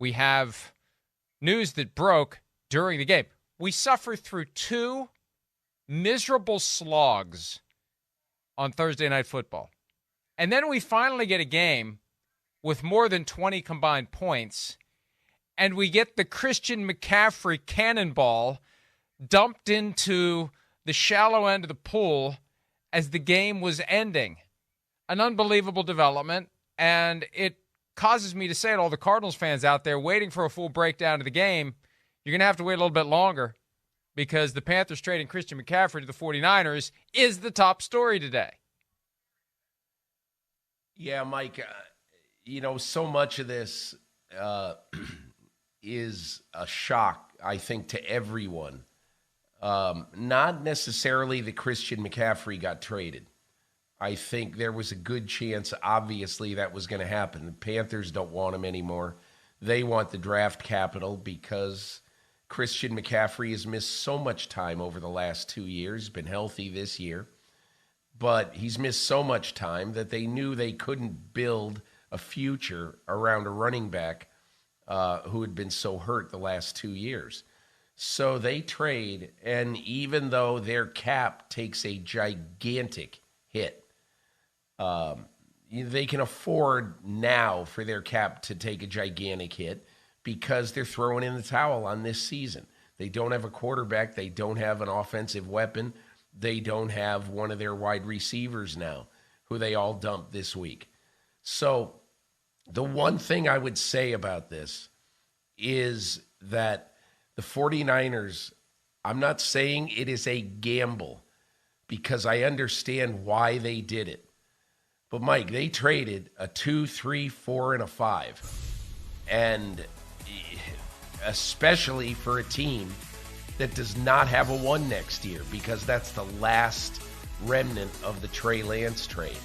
We have news that broke during the game. We suffer through two miserable slogs on Thursday Night Football. And then we finally get a game with more than 20 combined points, and we get the Christian McCaffrey cannonball dumped into the shallow end of the pool as the game was ending. An unbelievable development, and it causes me to say to all the Cardinals fans out there waiting for a full breakdown of the game, you're going to have to wait a little bit longer because the Panthers trading Christian McCaffrey to the 49ers is the top story today. Yeah, Mike, so much of this is a shock, I think, to everyone. Not necessarily that Christian McCaffrey got traded. I think there was a good chance, obviously, that was going to happen. The Panthers don't want him anymore. They want the draft capital because Christian McCaffrey has missed so much time over the last 2 years, been healthy this year. But he's missed so much time that they knew they couldn't build a future around a running back who had been so hurt the last 2 years. So they trade, and even though their cap takes a gigantic hit, they can afford now for their cap to take a gigantic hit because they're throwing in the towel on this season. They don't have a quarterback. They don't have an offensive weapon. They don't have one of their wide receivers now, who they all dumped this week. So the one thing I would say about this is that the 49ers, I'm not saying it is a gamble because I understand why they did it. But, Mike, they traded a 2, 3, 4, and a 5. And especially for a team that does not have a 1 next year because that's the last remnant of the Trey Lance trade.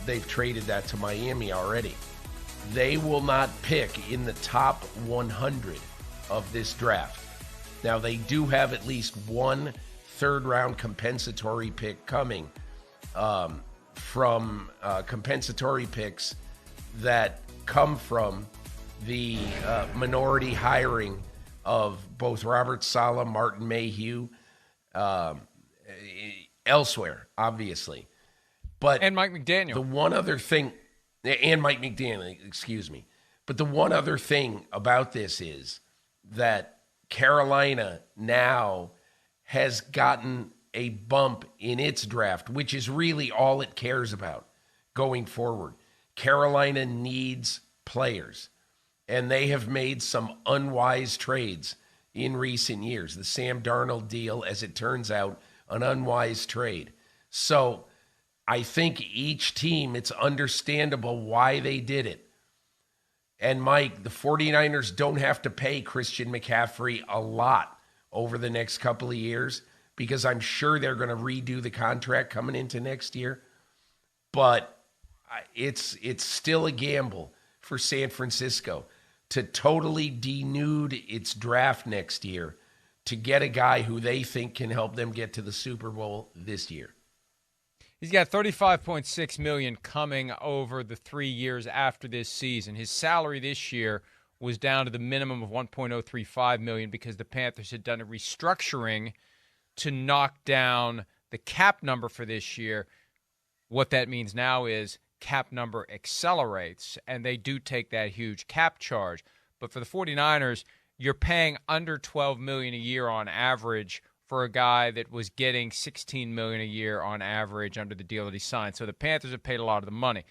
They've traded that to Miami already. They will not pick in the top 100 of this draft. Now, they do have at least one third-round compensatory pick coming from compensatory picks that come from the minority hiring of both Robert Saleh, Martin Mayhew, elsewhere, obviously. And Mike McDaniel. The one other thing, and Mike McDaniel, excuse me. But the one other thing about this is that Carolina now has gotten a bump in its draft, which is really all it cares about going forward. Carolina needs players, and they have made some unwise trades in recent years. The Sam Darnold deal, as it turns out, an unwise trade. So I think each team, it's understandable why they did it. And Mike, the 49ers don't have to pay Christian McCaffrey a lot over the next couple of years because I'm sure they're going to redo the contract coming into next year. But it's still a gamble for San Francisco to totally denude its draft next year to get a guy who they think can help them get to the Super Bowl this year. He's got $35.6 million coming over the 3 years after this season. His salary this year was down to the minimum of $1.035 million because the Panthers had done a restructuring to knock down the cap number for this year. What that means now is cap number accelerates, and they do take that huge cap charge. But for the 49ers, you're paying under $12 million a year on average for a guy that was getting $16 million a year on average under the deal that he signed. So the Panthers have paid a lot of the money.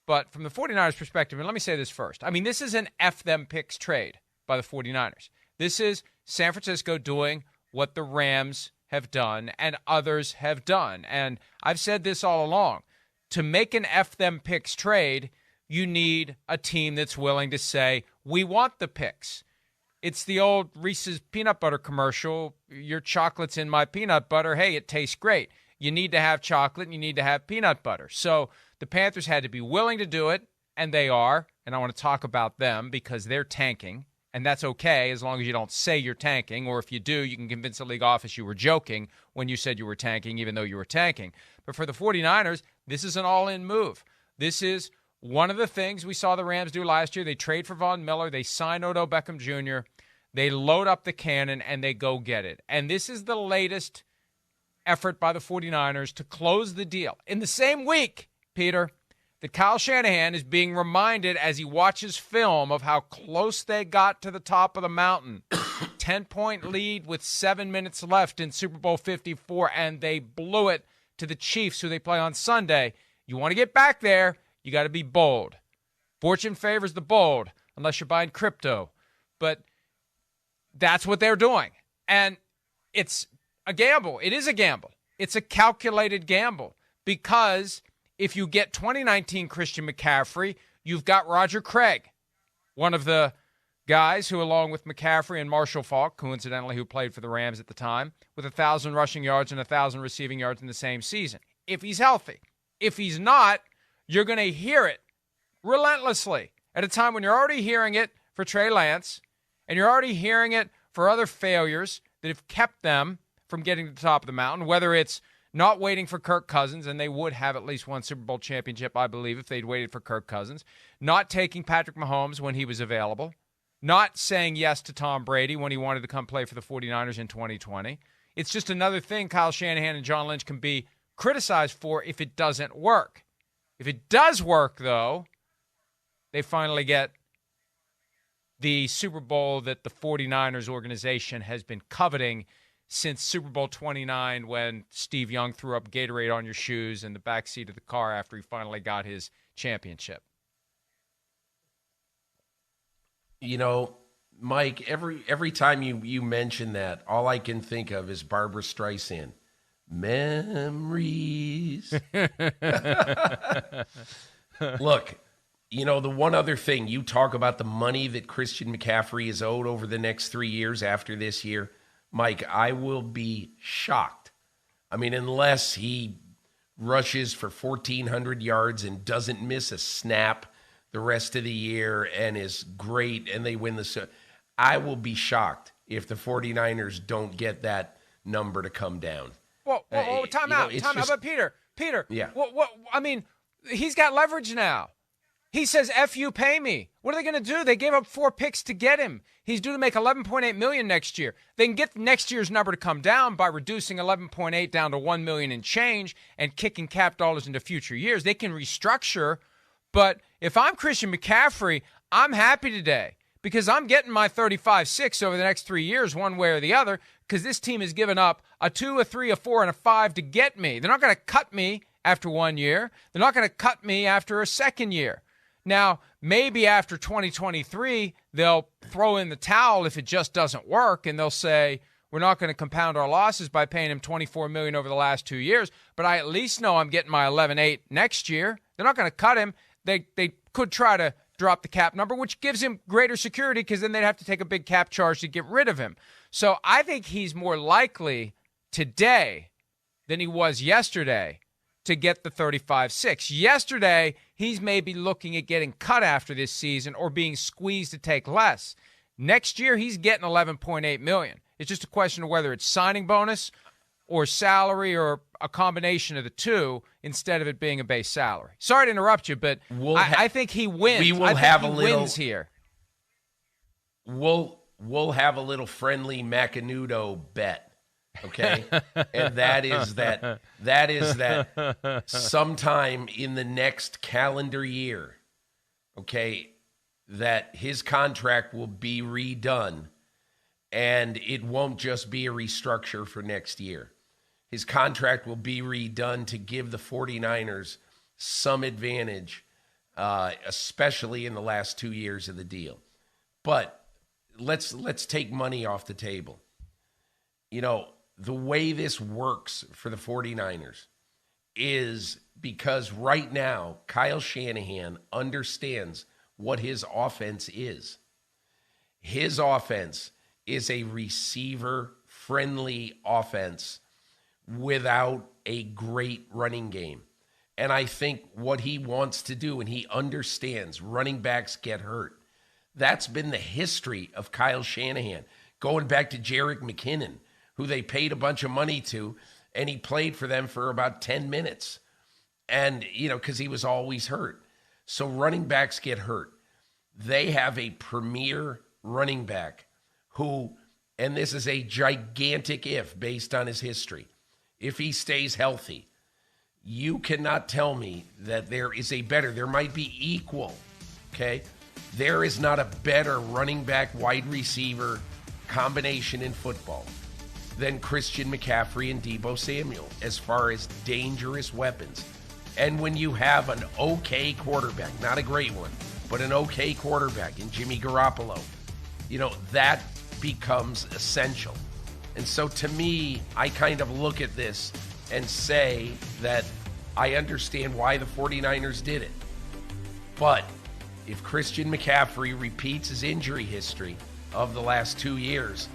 But from the 49ers' perspective, and let me say this first. I mean, this is an F them picks trade by the 49ers. This is San Francisco doing what the Rams have done and others have done. And I've said this all along. To make an F them picks trade, you need a team that's willing to say, we want the picks. It's the old Reese's peanut butter commercial. Your chocolate's in my peanut butter. Hey, it tastes great. You need to have chocolate and you need to have peanut butter. So the Panthers had to be willing to do it, and they are. And I want to talk about them because they're tanking, and that's okay as long as you don't say you're tanking. Or if you do, you can convince the league office you were joking when you said you were tanking, even though you were tanking. But for the 49ers, this is an all-in move. This is One of the things we saw the Rams do last year, they trade for Von Miller, they sign Odell Beckham Jr., they load up the cannon, and they go get it. And this is the latest effort by the 49ers to close the deal. In the same week, Peter, that Kyle Shanahan is being reminded as he watches film of how close they got to the top of the mountain. 10-point lead with 7 minutes left in Super Bowl 54, and they blew it to the Chiefs, who they play on Sunday. You want to get back there, you got to be bold. Fortune favors the bold, unless you're buying crypto. But that's what they're doing. And it's a gamble. It is a gamble. It's a calculated gamble, because if you get 2019 Christian McCaffrey, you've got Roger Craig, one of the guys who, along with McCaffrey and Marshall Faulk, coincidentally, who played for the Rams at the time, with 1,000 rushing yards and 1,000 receiving yards in the same season, if he's healthy. If he's not, you're going to hear it relentlessly at a time when you're already hearing it for Trey Lance, and you're already hearing it for other failures that have kept them from getting to the top of the mountain, whether it's not waiting for Kirk Cousins, and they would have at least one Super Bowl championship, I believe, if they'd waited for Kirk Cousins, not taking Patrick Mahomes when he was available, not saying yes to Tom Brady when he wanted to come play for the 49ers in 2020. It's just another thing Kyle Shanahan and John Lynch can be criticized for if it doesn't work. If it does work, though, they finally get the Super Bowl that the 49ers organization has been coveting since Super Bowl 29, when Steve Young threw up Gatorade on your shoes in the backseat of the car after he finally got his championship. You know, Mike, every time you mention that, all I can think of is Barbra Streisand. Memories. Look, you know, the one other thing, you talk about the money that Christian McCaffrey is owed over the next 3 years after this year. Mike, I will be shocked. I mean, unless he rushes for 1,400 yards and doesn't miss a snap the rest of the year and is great and they win the... I will be shocked if the 49ers don't get that number to come down. Well, time out. But Peter, yeah. What? I mean, he's got leverage now. He says, F you, pay me. What are they going to do? They gave up 4 picks to get him. He's due to make $11.8 million next year. They can get next year's number to come down by reducing $11.8 down to $1 million and change and kicking cap dollars into future years. They can restructure. But if I'm Christian McCaffrey, I'm happy today because I'm getting my 35-6 over the next 3 years, one way or the other, because this team has given up a 2, a 3, a 4, and a 5 to get me. They're not going to cut me after 1 year. They're not going to cut me after a second year. Now, maybe after 2023, they'll throw in the towel if it just doesn't work, and they'll say, we're not going to compound our losses by paying him $24 million over the last 2 years, but I at least know I'm getting my 11.8 next year. They're not going to cut him. They could try to drop the cap number, which gives him greater security because then they'd have to take a big cap charge to get rid of him. So I think he's more likely today than he was yesterday to get the 35-6. Yesterday, he's maybe looking at getting cut after this season or being squeezed to take less. Next year, he's getting $11.8 million. It's just a question of whether it's signing bonus or salary or a combination of the two instead of it being a base salary. Sorry to interrupt you, but I think he wins. We will wins here. We'll have a little friendly Macanudo bet. Okay, and that is that sometime in the next calendar year, okay, that his contract will be redone, and it won't just be a restructure for next year. His contract will be redone to give the 49ers some advantage, especially in the last 2 years of the deal. But let's take money off the table. You know, the way this works for the 49ers is because right now, Kyle Shanahan understands what his offense is. His offense is a receiver-friendly offense without a great running game. And I think what he wants to do, and he understands running backs get hurt. That's been the history of Kyle Shanahan, going back to Jerick McKinnon, who they paid a bunch of money to, and he played for them for about 10 minutes. And, you know, because he was always hurt. So running backs get hurt. They have a premier running back who, and this is a gigantic if based on his history, if he stays healthy, you cannot tell me that there is a better, there might be equal, okay? There is not a better running back wide receiver combination in football than Christian McCaffrey and Deebo Samuel as far as dangerous weapons. And when you have an okay quarterback, not a great one, but an okay quarterback in Jimmy Garoppolo, that becomes essential. And so to me, I kind of look at this and say that I understand why the 49ers did it. But if Christian McCaffrey repeats his injury history of the last 2 years,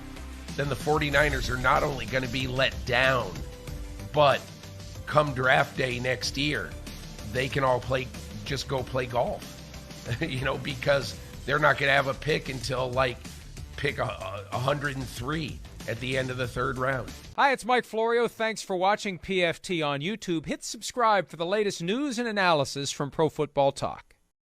then the 49ers are not only going to be let down, but come draft day next year, they can all just go play golf, because they're not going to have a pick until pick 103 at the end of the third round. Hi, it's Mike Florio. Thanks for watching PFT on YouTube. Hit subscribe for the latest news and analysis from Pro Football Talk.